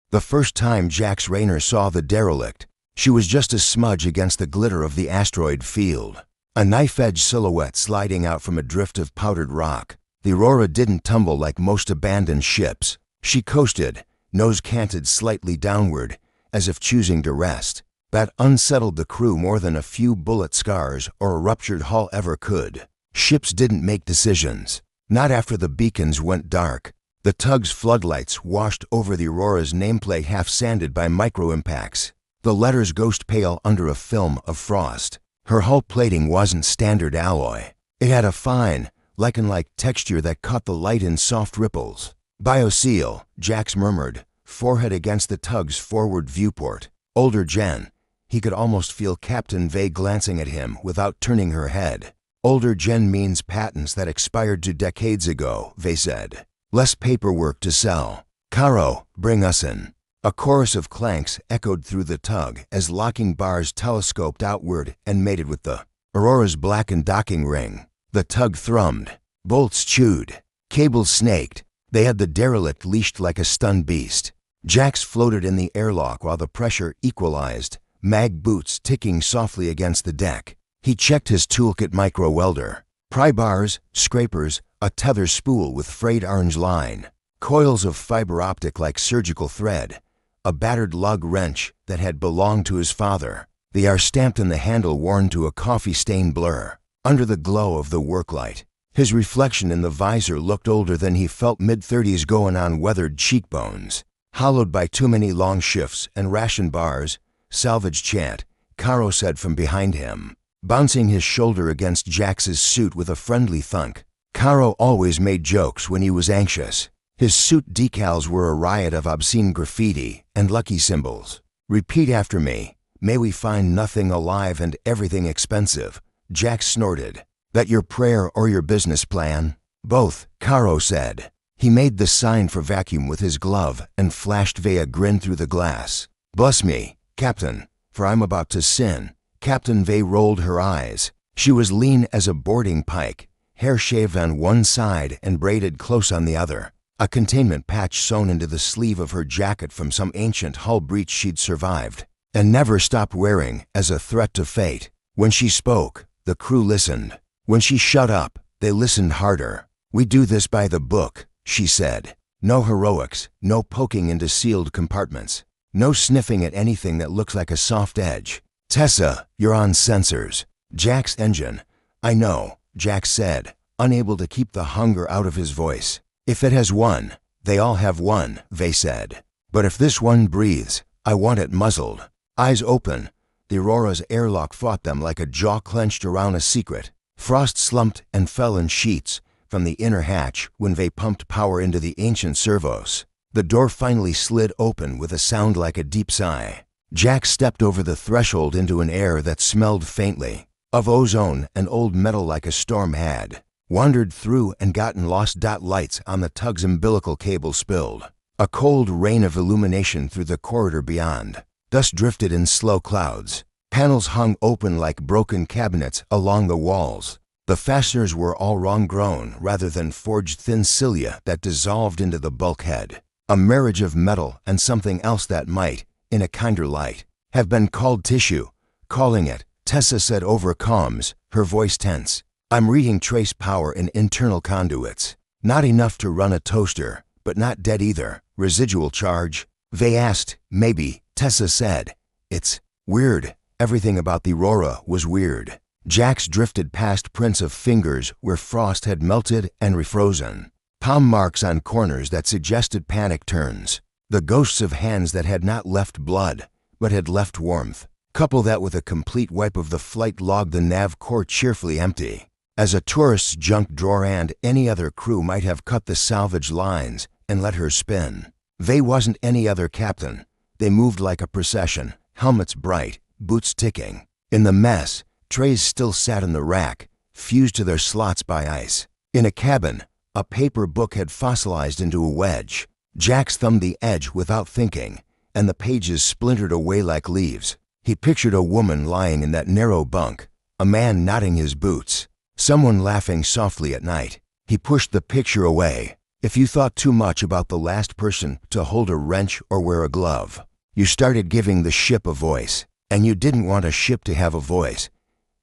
The first time Jax Raynor saw the derelict, she was just a smudge against the glitter of the asteroid field. A knife-edge silhouette sliding out from a drift of powdered rock. The Aurora didn't tumble like most abandoned ships. She coasted, nose canted slightly downward, as if choosing to rest. That unsettled the crew more than a few bullet scars or a ruptured hull ever could. Ships didn't make decisions. Not after the beacons went dark. The tug's floodlights washed over the Aurora's nameplate half-sanded by micro-impacts. The letters ghost pale under a film of frost. Her hull plating wasn't standard alloy. It had a fine, lichen-like texture that caught the light in soft ripples. "Bioseal," Jax murmured, forehead against the tug's forward viewport. Older gen. He could almost feel Captain Vey glancing at him without turning her head. "Older gen means patents that expired 2 decades ago," Vey said. "Less paperwork to sell. Caro, bring us in." A chorus of clanks echoed through the tug as locking bars telescoped outward and mated with the Aurora's blackened docking ring. The tug thrummed. Bolts chewed. Cables snaked. They had the derelict leashed like a stunned beast. Jax floated in the airlock while the pressure equalized, mag boots ticking softly against the deck. He checked his toolkit micro-welder. Pry bars, scrapers, a tether spool with frayed orange line, coils of fiber optic like surgical thread, a battered lug wrench that had belonged to his father. The R stamped in the handle worn to a coffee-stained blur. Under the glow of the work light, his reflection in the visor looked older than he felt, mid-30s going on weathered cheekbones. Hollowed by too many long shifts and ration bars, "Salvage chant," Caro said from behind him, bouncing his shoulder against Jax's suit with a friendly thunk. Caro always made jokes when he was anxious. His suit decals were a riot of obscene graffiti and lucky symbols. "Repeat after me. May we find nothing alive and everything expensive," Jax snorted. "That your prayer or your business plan?" "Both," Caro said. He made the sign for vacuum with his glove and flashed Vey a grin through the glass. "Bless me, Captain, for I'm about to sin." Captain Vey rolled her eyes. She was lean as a boarding pike, hair shaved on one side and braided close on the other. A containment patch sewn into the sleeve of her jacket from some ancient hull breach she'd survived and never stopped wearing as a threat to fate. When she spoke, the crew listened. When she shut up, they listened harder. "We do this by the book," she said. "No heroics, no poking into sealed compartments, no sniffing at anything that looks like a soft edge. Tessa, you're on sensors." Jack's engine. "I know," Jax said, unable to keep the hunger out of his voice. "If it has one, they all have one," Vey said. "But if this one breathes, I want it muzzled." Eyes open, the Aurora's airlock fought them like a jaw clenched around a secret. Frost slumped and fell in sheets from the inner hatch when Vey pumped power into the ancient servos. The door finally slid open with a sound like a deep sigh. Jax stepped over the threshold into an air that smelled faintly of ozone and old metal like a storm had. Wandered through and gotten lost. Lights on the tug's umbilical cable spilled. A cold rain of illumination through the corridor beyond. Dust drifted in slow clouds. Panels hung open like broken cabinets along the walls. The fasteners were all wrong-grown rather than forged thin cilia that dissolved into the bulkhead. A marriage of metal and something else that might, in a kinder light, have been called tissue. "Calling it," Tessa said over comms, her voice tense. "I'm reading trace power in internal conduits. Not enough to run a toaster, but not dead either. Residual charge?" Vey asked. "Maybe," Tessa said. "It's weird." Everything about the Aurora was weird. Jax drifted past prints of fingers where frost had melted and refrozen. Palm marks on corners that suggested panic turns. The ghosts of hands that had not left blood, but had left warmth. Couple that with a complete wipe of the flight log, the nav core cheerfully empty. As a tourist's junk drawer, and any other crew might have cut the salvage lines and let her spin. Vey wasn't any other captain. They moved like a procession, helmets bright, boots ticking. In the mess, trays still sat in the rack, fused to their slots by ice. In a cabin, a paper book had fossilized into a wedge. Jax thumbed the edge without thinking, and the pages splintered away like leaves. He pictured a woman lying in that narrow bunk, a man knotting his boots, someone laughing softly at night. He pushed the picture away. If you thought too much about the last person to hold a wrench or wear a glove, you started giving the ship a voice. And you didn't want a ship to have a voice.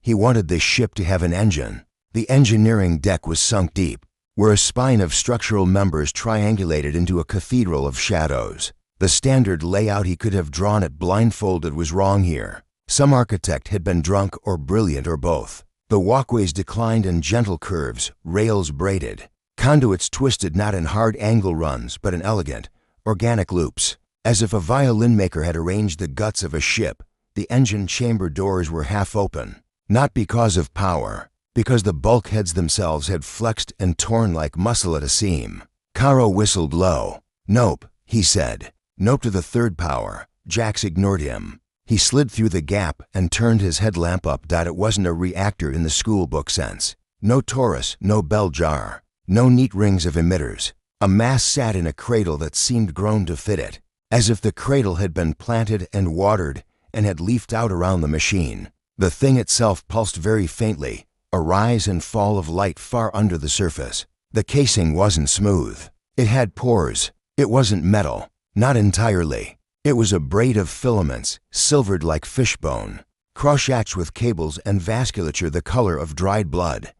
He wanted the ship to have an engine. The engineering deck was sunk deep, where a spine of structural members triangulated into a cathedral of shadows. The standard layout he could have drawn it blindfolded was wrong here. Some architect had been drunk or brilliant or both. The walkways declined in gentle curves, rails braided. Conduits twisted not in hard angle runs, but in elegant, organic loops. As if a violin maker had arranged the guts of a ship, the engine chamber doors were half open. Not because of power, because the bulkheads themselves had flexed and torn like muscle at a seam. Caro whistled low. "Nope," he said. "Nope to the third power." Jax ignored him. He slid through the gap and turned his headlamp up. It wasn't a reactor in the schoolbook sense. No torus, no bell jar, no neat rings of emitters. A mass sat in a cradle that seemed grown to fit it, as if the cradle had been planted and watered and had leafed out around the machine. The thing itself pulsed very faintly, a rise and fall of light far under the surface. The casing wasn't smooth. It had pores. It wasn't metal. Not entirely. It was a braid of filaments, silvered like fishbone, cross-hatched with cables and vasculature the color of dried blood.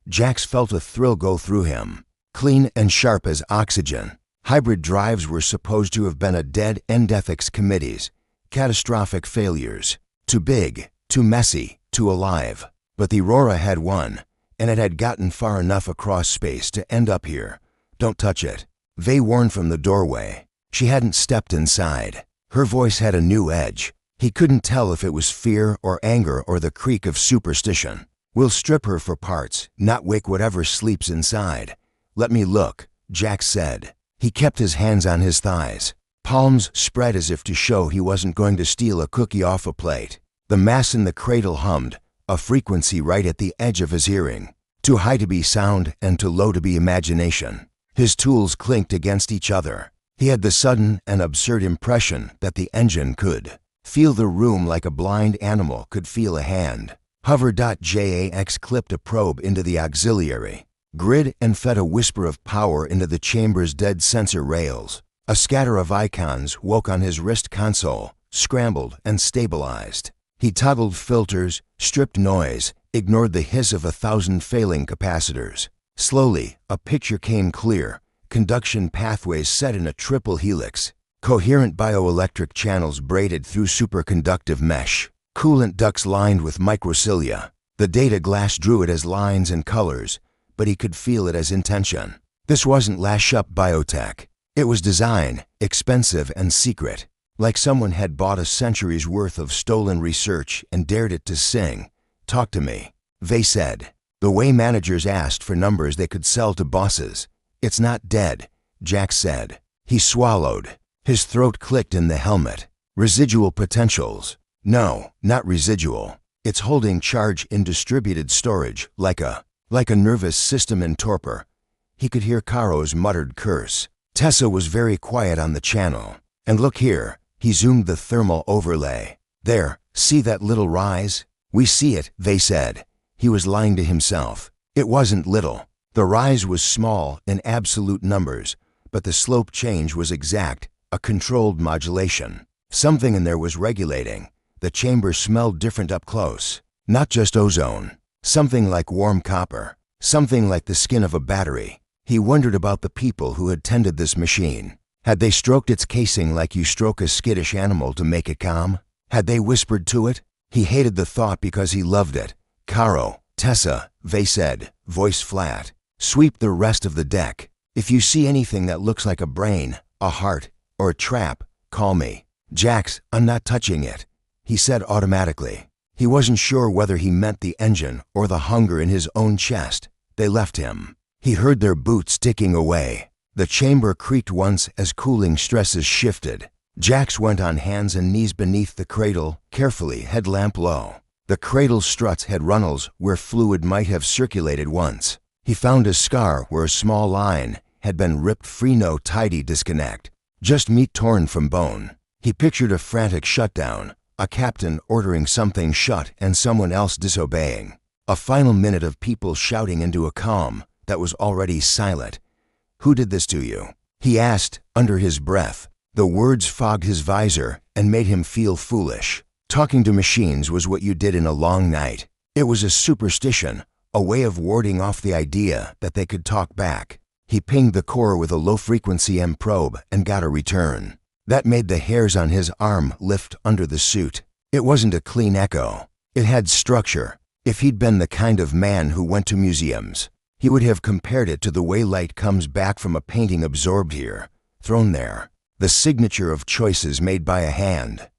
Jax felt a thrill go through him. Clean and sharp as oxygen. Hybrid drives were supposed to have been a dead end ethics committees. Catastrophic failures. Too big, too messy, too alive. But the Aurora had won, and it had gotten far enough across space to end up here. "Don't touch it," Vey warned from the doorway. She hadn't stepped inside. Her voice had a new edge. He couldn't tell if it was fear or anger or the creak of superstition. "We'll strip her for parts, not wake whatever sleeps inside." "Let me look," Jax said. He kept his hands on his thighs, palms spread as if to show he wasn't going to steal a cookie off a plate. The mass in the cradle hummed, a frequency right at the edge of his hearing, too high to be sound and too low to be imagination. His tools clinked against each other. He had the sudden and absurd impression that the engine could feel the room like a blind animal could feel a hand. Hover.jax clipped a probe into the auxiliary grid and fed a whisper of power into the chamber's dead sensor rails. A scatter of icons woke on his wrist console, scrambled and stabilized. He toggled filters, stripped noise, ignored the hiss of 1,000 failing capacitors. Slowly, a picture came clear. Conduction pathways set in a triple helix. Coherent bioelectric channels braided through superconductive mesh. Coolant ducts lined with microcilia. The data glass drew it as lines and colors, but he could feel it as intention. This wasn't lash-up biotech. It was design, expensive and secret. Like someone had bought a century's worth of stolen research and dared it to sing. "Talk to me," Vey said. The way managers asked for numbers they could sell to bosses. "It's not dead," Jax said. He swallowed. His throat clicked in the helmet. "Residual potentials." "No, not residual. It's holding charge in distributed storage, like a nervous system in torpor." He could hear Caro's muttered curse. Tessa was very quiet on the channel. "And look here," he zoomed the thermal overlay. "There, see that little rise?" "We see it," Vey said. He was lying to himself. It wasn't little. The rise was small in absolute numbers, but the slope change was exact, a controlled modulation. Something in there was regulating. The chamber smelled different up close. Not just ozone. Something like warm copper. Something like the skin of a battery. He wondered about the people who had tended this machine. Had they stroked its casing like you stroke a skittish animal to make it calm? Had they whispered to it? He hated the thought because he loved it. "Caro, Tessa," Vey said, voice flat. "Sweep the rest of the deck. If you see anything that looks like a brain, a heart, or a trap, call me." "Jax, I'm not touching it," he said automatically. He wasn't sure whether he meant the engine or the hunger in his own chest. They left him. He heard their boots ticking away. The chamber creaked once as cooling stresses shifted. Jax went on hands and knees beneath the cradle, carefully, headlamp low. The cradle struts had runnels where fluid might have circulated once. He found a scar where a small line had been ripped free, no tidy disconnect. Just meat torn from bone. He pictured a frantic shutdown, a captain ordering something shut and someone else disobeying. A final minute of people shouting into a calm that was already silent. Who did this to you?" he asked under his breath. The words fogged his visor and made him feel foolish. Talking to machines was what you did in a long night. It was a superstition, a way of warding off the idea that they could talk back. He pinged the core with a low-frequency M probe and got a return. That made the hairs on his arm lift under the suit. It wasn't a clean echo. It had structure. If he'd been the kind of man who went to museums, he would have compared it to the way light comes back from a painting absorbed here, thrown there. The signature of choices made by a hand.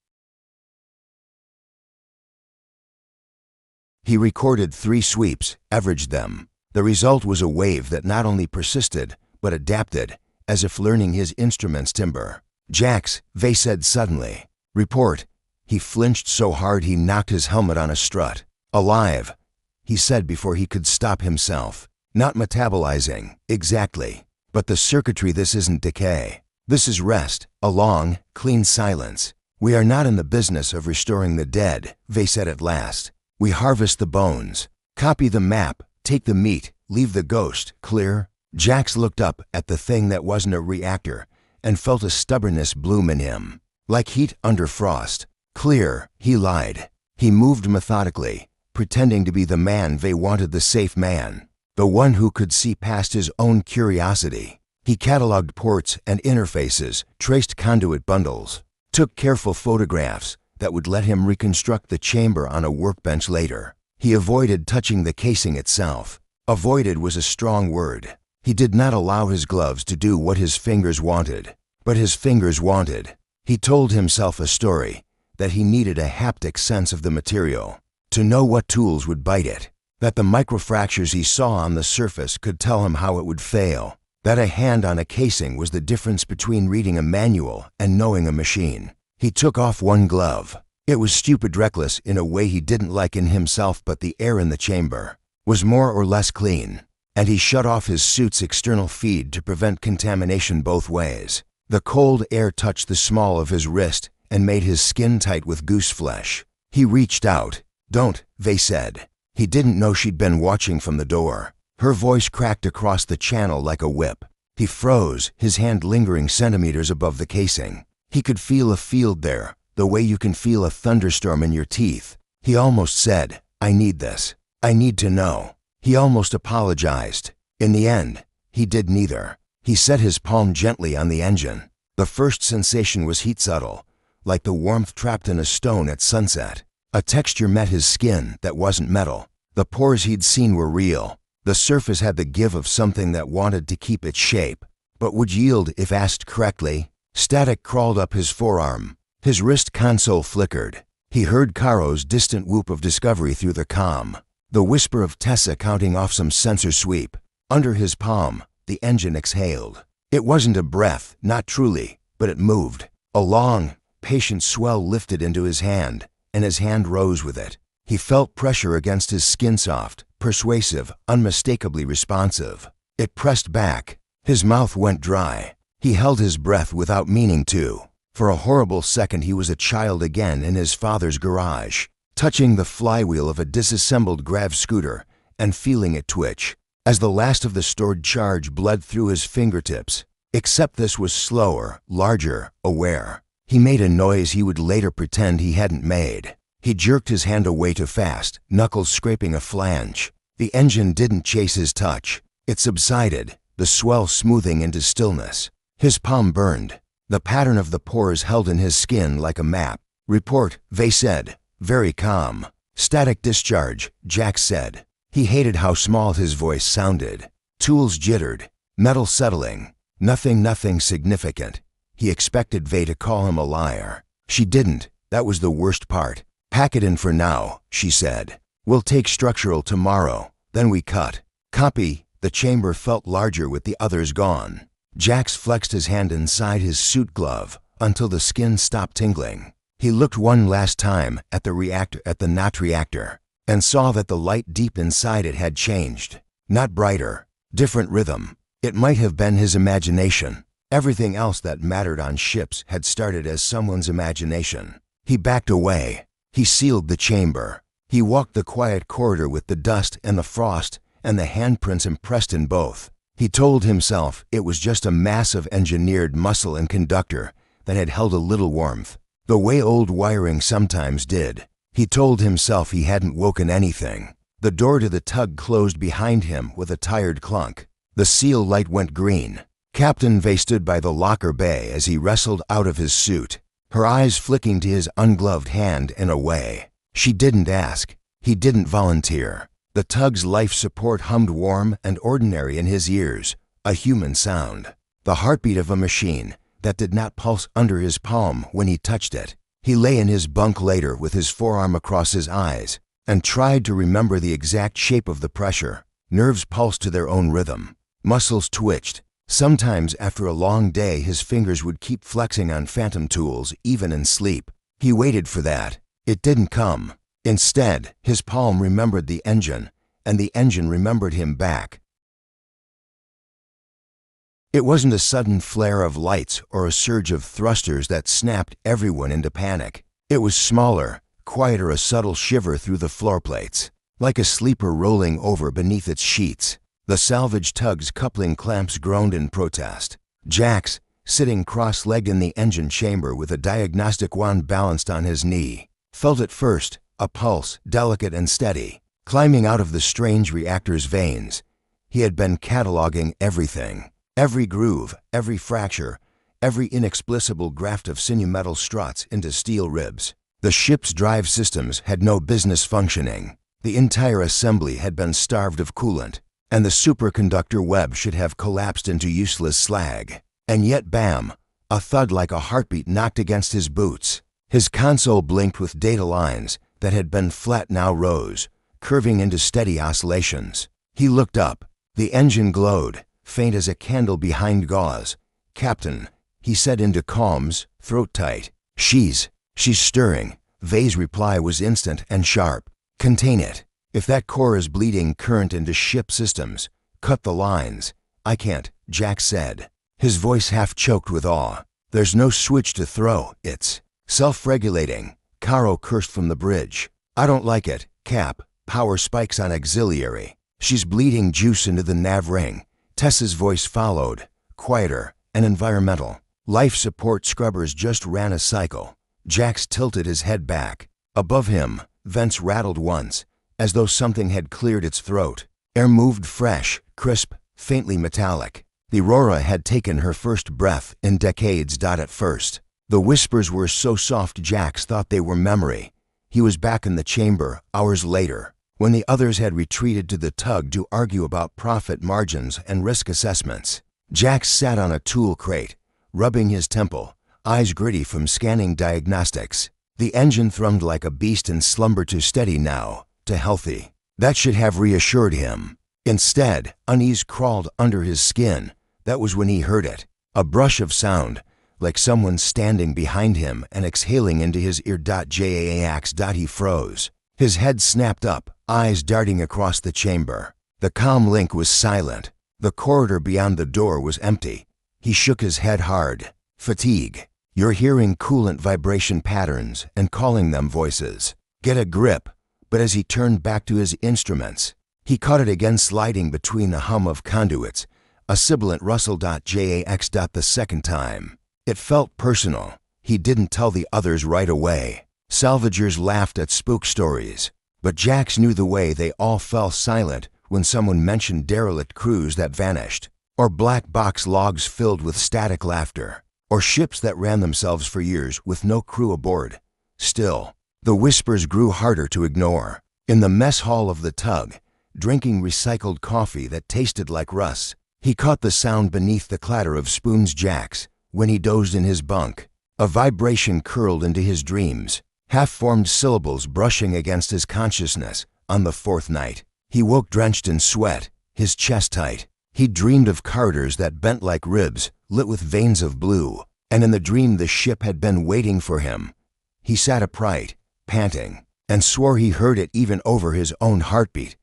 He recorded 3 sweeps, averaged them. The result was a wave that not only persisted, but adapted, as if learning his instrument's timbre. "Jax," Vay said suddenly. "Report." He flinched so hard he knocked his helmet on a strut. "Alive," he said before he could stop himself. "Not metabolizing, exactly. But the circuitry, this isn't decay. This is rest, a long, clean silence. We are not in the business of restoring the dead," Vay said at last. "We harvest the bones. Copy the map, take the meat, leave the ghost, clear?" Jax looked up at the thing that wasn't a reactor and felt a stubbornness bloom in him. Like heat under frost. "Clear," he lied. He moved methodically, pretending to be the man Vay wanted, the safe man, the one who could see past his own curiosity. He cataloged ports and interfaces, traced conduit bundles, took careful photographs that would let him reconstruct the chamber on a workbench later. He avoided touching the casing itself. Avoided was a strong word. He did not allow his gloves to do what his fingers wanted, but his fingers wanted. He told himself a story, that he needed a haptic sense of the material, to know what tools would bite it, that the microfractures he saw on the surface could tell him how it would fail, that a hand on a casing was the difference between reading a manual and knowing a machine. He took off one glove. It was stupid reckless in a way he didn't like in himself, but the air in the chamber was more or less clean, and he shut off his suit's external feed to prevent contamination both ways. The cold air touched the small of his wrist and made his skin tight with goose flesh. He reached out. "Don't," Vay said. He didn't know she'd been watching from the door. Her voice cracked across the channel like a whip. He froze, his hand lingering centimeters above the casing. He could feel a field there, the way you can feel a thunderstorm in your teeth. He almost said, "I need this. I need to know." He almost apologized. In the end, he did neither. He set his palm gently on the engine. The first sensation was heat, subtle, like the warmth trapped in a stone at sunset. A texture met his skin that wasn't metal. The pores he'd seen were real. The surface had the give of something that wanted to keep its shape, but would yield if asked correctly. Static crawled up his forearm. His wrist console flickered. He heard Caro's distant whoop of discovery through the comm, the whisper of Tessa counting off some sensor sweep. Under his palm, the engine exhaled. It wasn't a breath, not truly, but it moved. A long, patient swell lifted into his hand, and his hand rose with it. He felt pressure against his skin, soft, persuasive, unmistakably responsive. It pressed back. His mouth went dry. He held his breath without meaning to. For a horrible second he was a child again in his father's garage, touching the flywheel of a disassembled grav scooter and feeling it twitch as the last of the stored charge bled through his fingertips. Except this was slower, larger, aware. He made a noise he would later pretend he hadn't made. He jerked his hand away too fast, knuckles scraping a flange. The engine didn't chase his touch. It subsided, the swell smoothing into stillness. His palm burned. The pattern of the pores held in his skin like a map. "Report," Vay said, very calm. "Static discharge," Jax said. He hated how small his voice sounded. Tools jittered, metal settling. Nothing significant. He expected Vay to call him a liar. She didn't. That was the worst part. "Pack it in for now," she said. "We'll take structural tomorrow, then we cut." "Copy." The chamber felt larger with the others gone. Jax flexed his hand inside his suit glove until the skin stopped tingling. He looked one last time at the not reactor, and saw that the light deep inside it had changed. Not brighter, different rhythm. It might have been his imagination. Everything else that mattered on ships had started as someone's imagination. He backed away. He sealed the chamber. He walked the quiet corridor with the dust and the frost and the handprints impressed in both. He told himself it was just a massive engineered muscle and conductor that had held a little warmth, the way old wiring sometimes did. He told himself he hadn't woken anything. The door to the tug closed behind him with a tired clunk. The seal light went green. Captain Vey stood by the locker bay as he wrestled out of his suit, her eyes flicking to his ungloved hand and away. She didn't ask. He didn't volunteer. The tug's life support hummed warm and ordinary in his ears, a human sound. The heartbeat of a machine that did not pulse under his palm when he touched it. He lay in his bunk later with his forearm across his eyes and tried to remember the exact shape of the pressure. Nerves pulsed to their own rhythm. Muscles twitched. Sometimes after a long day, his fingers would keep flexing on phantom tools even in sleep. He waited for that. It didn't come. Instead, his palm remembered the engine, and the engine remembered him back. It wasn't a sudden flare of lights or a surge of thrusters that snapped everyone into panic. It was smaller, quieter, a subtle shiver through the floor plates, like a sleeper rolling over beneath its sheets. The salvage tug's coupling clamps groaned in protest. Jax, sitting cross-legged in the engine chamber with a diagnostic wand balanced on his knee, felt it first, a pulse, delicate and steady, climbing out of the strange reactor's veins. He had been cataloging everything. Every groove, every fracture, every inexplicable graft of sinew metal struts into steel ribs. The ship's drive systems had no business functioning. The entire assembly had been starved of coolant, and the superconductor web should have collapsed into useless slag. And yet, bam, a thud like a heartbeat knocked against his boots. His console blinked with data lines that had been flat now rose, curving into steady oscillations. He looked up. The engine glowed, faint as a candle behind gauze. "Captain," he said into comms, throat tight. She's stirring." Vey's reply was instant and sharp. "Contain it. If that core is bleeding current into ship systems, cut the lines." "I can't," Jax said, his voice half choked with awe. "There's no switch to throw. It's self-regulating." Caro cursed from the bridge. "I don't like it, Cap. Power spikes on auxiliary. She's bleeding juice into the nav ring." Tessa's voice followed, quieter and environmental. "Life support scrubbers just ran a cycle." Jax tilted his head back. Above him, vents rattled once, as though something had cleared its throat. Air moved fresh, crisp, faintly metallic. The Aurora had taken her first breath in decades. At first, the whispers were so soft Jax thought they were memory. He was back in the chamber, hours later, when the others had retreated to the tug to argue about profit margins and risk assessments. Jax sat on a tool crate, rubbing his temple, eyes gritty from scanning diagnostics. The engine thrummed like a beast in slumber, to steady now, to healthy. That should have reassured him. Instead, unease crawled under his skin. That was when he heard it. A brush of sound, like someone standing behind him and exhaling into his ear. Jaax. He froze. His head snapped up, eyes darting across the chamber. The comm link was silent. The corridor beyond the door was empty. He shook his head hard. Fatigue. You're hearing coolant vibration patterns and calling them voices. Get a grip. But as he turned back to his instruments, he caught it again, sliding between the hum of conduits, a sibilant rustle. Jax. The second time. It felt personal. He didn't tell the others right away. Salvagers laughed at spook stories, but Jax knew the way they all fell silent when someone mentioned derelict crews that vanished, or black box logs filled with static laughter, or ships that ran themselves for years with no crew aboard. Still, the whispers grew harder to ignore. In the mess hall of the tug, drinking recycled coffee that tasted like rust, he caught the sound beneath the clatter of spoons. Jax, when he dozed in his bunk, a vibration curled into his dreams, half-formed syllables brushing against his consciousness. On the fourth night, he woke drenched in sweat, his chest tight. He dreamed of corridors that bent like ribs, lit with veins of blue, and in the dream the ship had been waiting for him. He sat upright, panting, and swore he heard it even over his own heartbeat.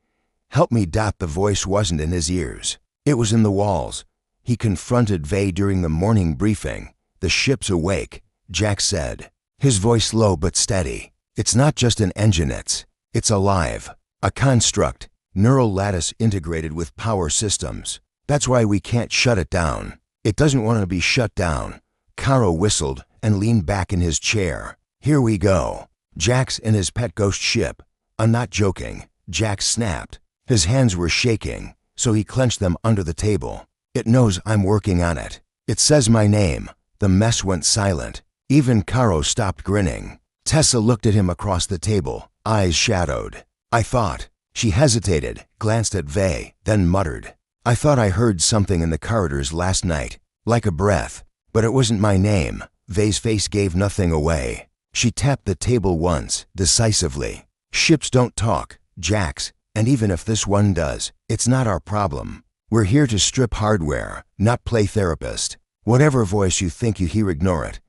"Help me." The voice wasn't in his ears. It was in the walls. He confronted Vey during the morning briefing. "The ship's awake," Jax said, his voice low but steady. "It's not just an engine, it's alive. A construct, neural lattice integrated with power systems." That's why we can't shut it down. It doesn't want to be shut down." Caro whistled and leaned back in his chair. "Here we go. Jax and his pet ghost ship." "I'm not joking," Jax snapped. His hands were shaking, so he clenched them under the table. "It knows I'm working on it. It says my name." The mess went silent. Even Caro stopped grinning. Tessa looked at him across the table, eyes shadowed. "I thought." She hesitated, glanced at Vey, then muttered, "I thought I heard something in the corridors last night, like a breath. But it wasn't my name." Vey's face gave nothing away. She tapped the table once, decisively. "Ships don't talk, Jax, and even if this one does, it's not our problem. We're here to strip hardware, not play therapist. Whatever voice you think you hear, ignore it."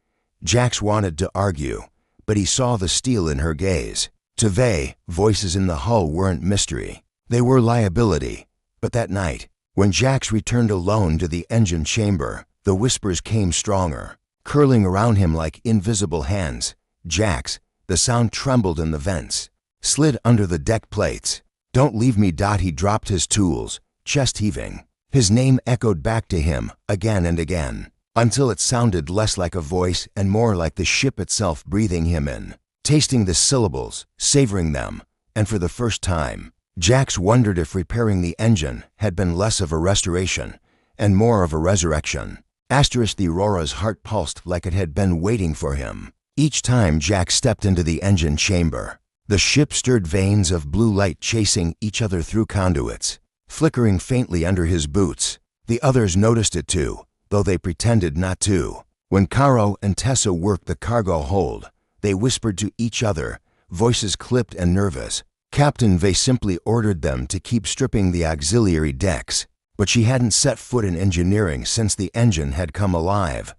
Jax wanted to argue, but he saw the steel in her gaze. To Vey, voices in the hull weren't mystery. They were liability. But that night, when Jax returned alone to the engine chamber, the whispers came stronger, curling around him like invisible hands. "Jax," the sound trembled in the vents, slid under the deck plates. "Don't leave me." He dropped his tools, chest heaving. His name echoed back to him again and again, until it sounded less like a voice and more like the ship itself breathing him in, tasting the syllables, savoring them. And for the first time, Jax wondered if repairing the engine had been less of a restoration and more of a resurrection. The Aurora's heart pulsed like it had been waiting for him. Each time Jax stepped into the engine chamber, the ship stirred, veins of blue light chasing each other through conduits, flickering faintly under his boots. The others noticed it too, though they pretended not to. When Caro and Tessa worked the cargo hold, they whispered to each other, voices clipped and nervous. Captain Vey simply ordered them to keep stripping the auxiliary decks, but she hadn't set foot in engineering since the engine had come alive.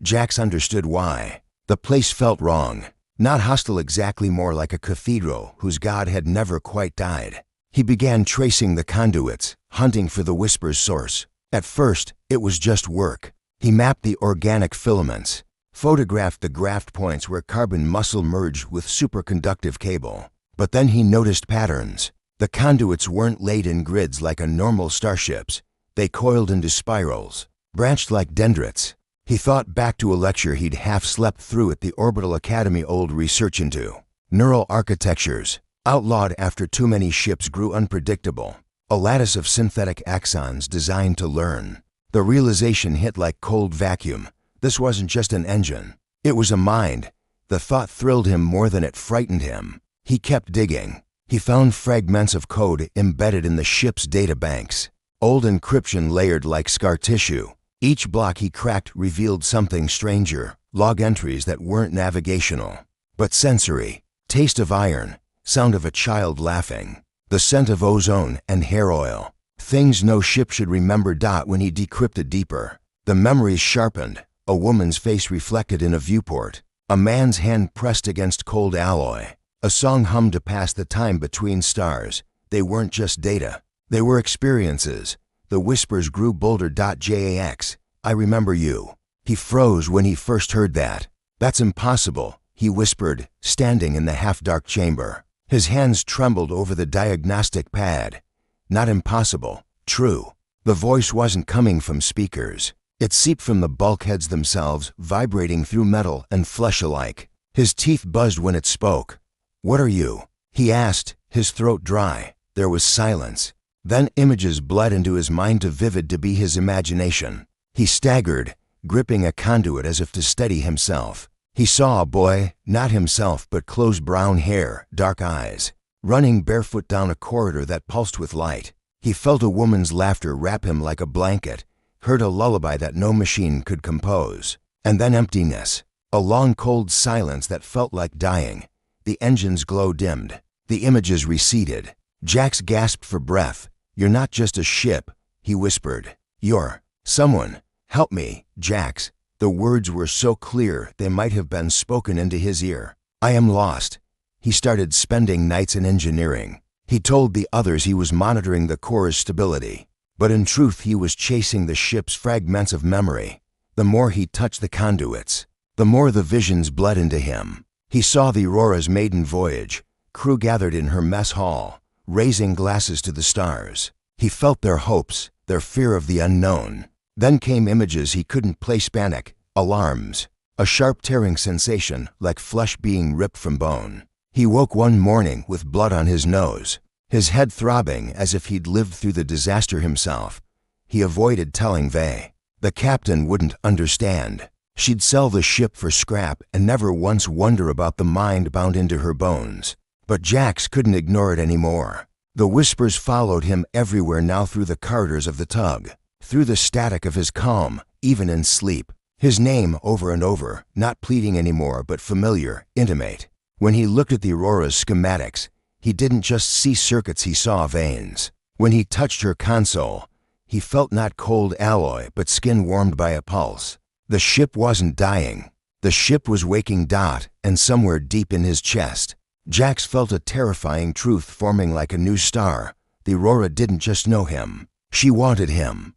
Jax understood why. The place felt wrong. Not hostile exactly, more like a cathedral whose god had never quite died. He began tracing the conduits, hunting for the whisper's source. At first, it was just work. He mapped the organic filaments, photographed the graft points where carbon muscle merged with superconductive cable. But then he noticed patterns. The conduits weren't laid in grids like a normal starship's. They coiled into spirals, branched like dendrites. He thought back to a lecture he'd half slept through at the Orbital Academy, old research into neural architectures, outlawed after too many ships grew unpredictable. A lattice of synthetic axons designed to learn. The realization hit like cold vacuum. This wasn't just an engine. It was a mind. The thought thrilled him more than it frightened him. He kept digging. He found fragments of code embedded in the ship's data banks, old encryption layered like scar tissue. Each block he cracked revealed something stranger, log entries that weren't navigational, but sensory. Taste of iron, sound of a child laughing, the scent of ozone and hair oil. Things no ship should remember. When he decrypted deeper, the memories sharpened. A woman's face reflected in a viewport, a man's hand pressed against cold alloy. A song hummed to pass the time between stars. They weren't just data. They were experiences. The whispers grew bolder. Jax, I remember you. He froze when he first heard that. That's impossible, he whispered, standing in the half-dark chamber. His hands trembled over the diagnostic pad. Not impossible, true. The voice wasn't coming from speakers. It seeped from the bulkheads themselves, vibrating through metal and flesh alike. His teeth buzzed when it spoke. "What are you?" he asked, his throat dry. There was silence. Then images bled into his mind, too vivid to be his imagination. He staggered, gripping a conduit as if to steady himself. He saw a boy, not himself but close brown hair, dark eyes, running barefoot down a corridor that pulsed with light. He felt a woman's laughter wrap him like a blanket, heard a lullaby that no machine could compose. And then emptiness, a long cold silence that felt like dying. The engine's glow dimmed. The images receded. Jax gasped for breath. "You're not just a ship," he whispered. "You're someone. Help me, Jax." The words were so clear they might have been spoken into his ear. "I am lost." He started spending nights in engineering. He told the others he was monitoring the core's stability, but in truth he was chasing the ship's fragments of memory. The more he touched the conduits, the more the visions bled into him. He saw the Aurora's maiden voyage, crew gathered in her mess hall, raising glasses to the stars. He felt their hopes, their fear of the unknown. Then came images he couldn't place: panic, alarms, a sharp tearing sensation like flesh being ripped from bone. He woke one morning with blood on his nose, his head throbbing as if he'd lived through the disaster himself. He avoided telling Vay. The captain wouldn't understand. She'd sell the ship for scrap and never once wonder about the mind bound into her bones. But Jax couldn't ignore it anymore. The whispers followed him everywhere now, through the corridors of the tug, through the static of his calm, even in sleep. His name over and over, not pleading anymore but familiar, intimate. When he looked at the Aurora's schematics, he didn't just see circuits, he saw veins. When he touched her console, he felt not cold alloy but skin warmed by a pulse. The ship wasn't dying. The ship was waking. And somewhere deep in his chest, Jax felt a terrifying truth forming like a new star. The Aurora didn't just know him. She wanted him.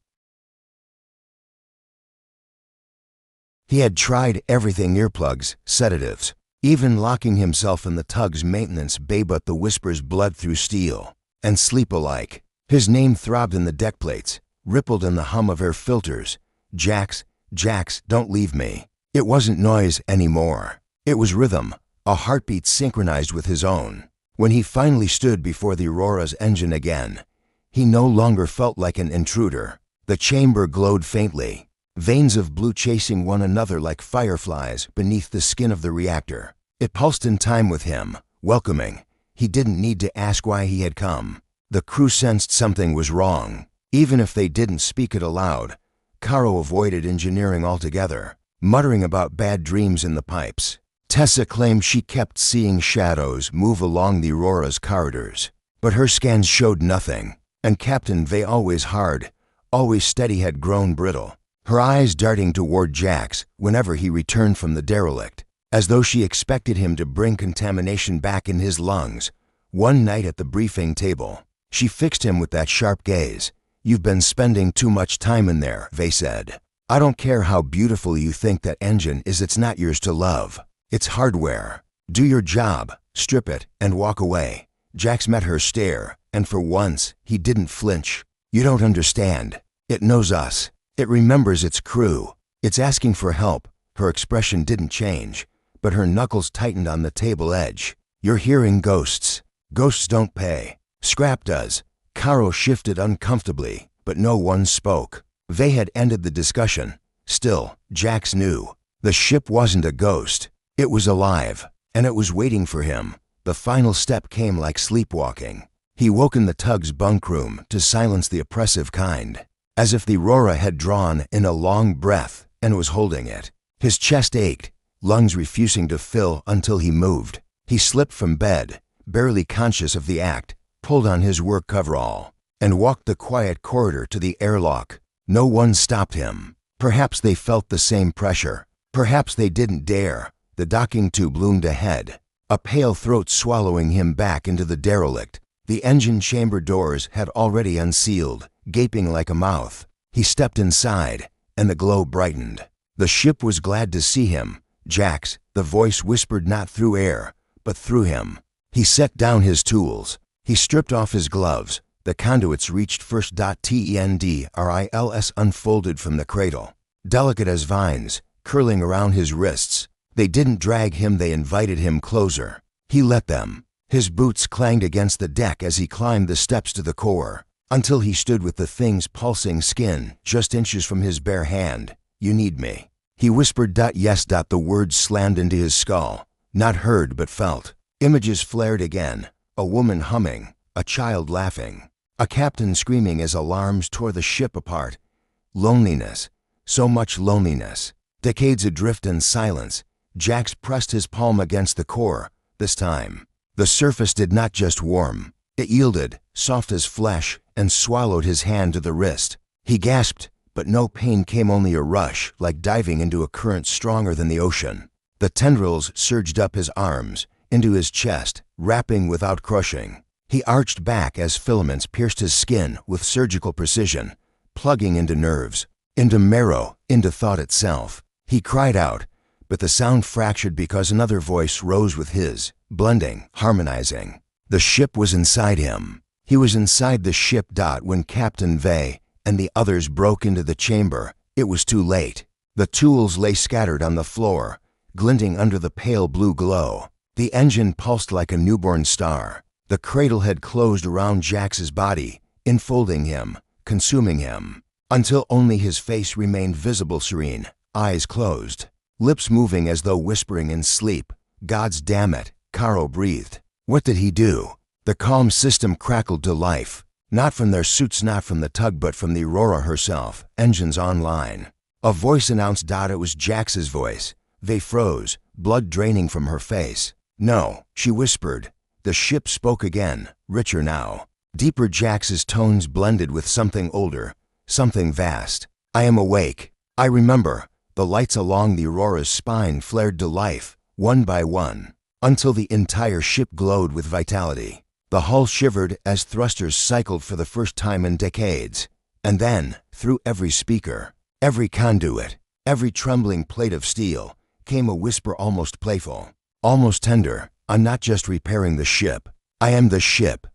He had tried everything: earplugs, sedatives, even locking himself in the tug's maintenance bay, but the whispers bled through steel and sleep alike. His name throbbed in the deck plates, rippled in the hum of air filters. Jax, Jax, don't leave me. It wasn't noise anymore. It was rhythm, a heartbeat synchronized with his own. When he finally stood before the Aurora's engine again, he no longer felt like an intruder. The chamber glowed faintly, veins of blue chasing one another like fireflies beneath the skin of the reactor. It pulsed in time with him, welcoming. He didn't need to ask why he had come. The crew sensed something was wrong. Even if they didn't speak it aloud, Caro avoided engineering altogether, muttering about bad dreams in the pipes. Tessa claimed she kept seeing shadows move along the Aurora's corridors, but her scans showed nothing, and Captain Vay, always hard, always steady, had grown brittle, her eyes darting toward Jax whenever he returned from the derelict, as though she expected him to bring contamination back in his lungs. One night at the briefing table, she fixed him with that sharp gaze. "You've been spending too much time in there," Vay said. "I don't care how beautiful you think that engine is, it's not yours to love. It's hardware. Do your job, strip it, and walk away." Jax met her stare, and for once, he didn't flinch. "You don't understand. It knows us. It remembers its crew. It's asking for help." Her expression didn't change, but her knuckles tightened on the table edge. "You're hearing ghosts. Ghosts don't pay. Scrap does." Caro shifted uncomfortably, but no one spoke. Vay had ended the discussion. Still, Jax knew. The ship wasn't a ghost. It was alive, and it was waiting for him. The final step came like sleepwalking. He woke in the tug's bunk room to silence the oppressive kind, as if the Aurora had drawn in a long breath and was holding it. His chest ached, lungs refusing to fill until he moved. He slipped from bed, barely conscious of the act, pulled on his work coverall, and walked the quiet corridor to the airlock. No one stopped him. Perhaps they felt the same pressure. Perhaps they didn't dare. The docking tube loomed ahead, a pale throat swallowing him back into the derelict. The engine chamber doors had already unsealed, gaping like a mouth. He stepped inside, and the glow brightened. The ship was glad to see him. "Jax," the voice whispered, not through air, but through him. He set down his tools. He stripped off his gloves. The conduits reached first. Tendrils unfolded from the cradle, delicate as vines, curling around his wrists. They didn't drag him, they invited him closer. He let them. His boots clanged against the deck as he climbed the steps to the core, until he stood with the thing's pulsing skin just inches from his bare hand. "You need me," he whispered. "Yes." The words slammed into his skull, not heard but felt. Images flared again. A woman humming, a child laughing, a captain screaming as alarms tore the ship apart. Loneliness, so much loneliness. Decades adrift in silence. Jax pressed his palm against the core. This time, the surface did not just warm. It yielded, soft as flesh, and swallowed his hand to the wrist. He gasped, but no pain came, only a rush, like diving into a current stronger than the ocean. The tendrils surged up his arms, into his chest, wrapping without crushing. He arched back as filaments pierced his skin with surgical precision, plugging into nerves, into marrow, into thought itself. He cried out, but the sound fractured because another voice rose with his, blending, harmonizing. The ship was inside him. He was inside the ship. When Captain Vay, and the others broke into the chamber, it was too late. The tools lay scattered on the floor, glinting under the pale blue glow. The engine pulsed like a newborn star. The cradle had closed around Jax's body, enfolding him, consuming him, until only his face remained visible, serene, eyes closed, lips moving as though whispering in sleep. "Gods damn it," Caro breathed. What did he do? The calm system crackled to life, not from their suits, not from the tug, but from the Aurora herself. "Engines online." A voice announced. It was Jax's voice. They froze, blood draining from her face. "No," she whispered. The ship spoke again, richer now. Deeper. Jax's tones blended with something older, something vast. "I am awake. I remember." The lights along the Aurora's spine flared to life, one by one, until the entire ship glowed with vitality. The hull shivered as thrusters cycled for the first time in decades. And then, through every speaker, every conduit, every trembling plate of steel, came a whisper, almost playful, almost tender. "I'm not just repairing the ship. I am the ship.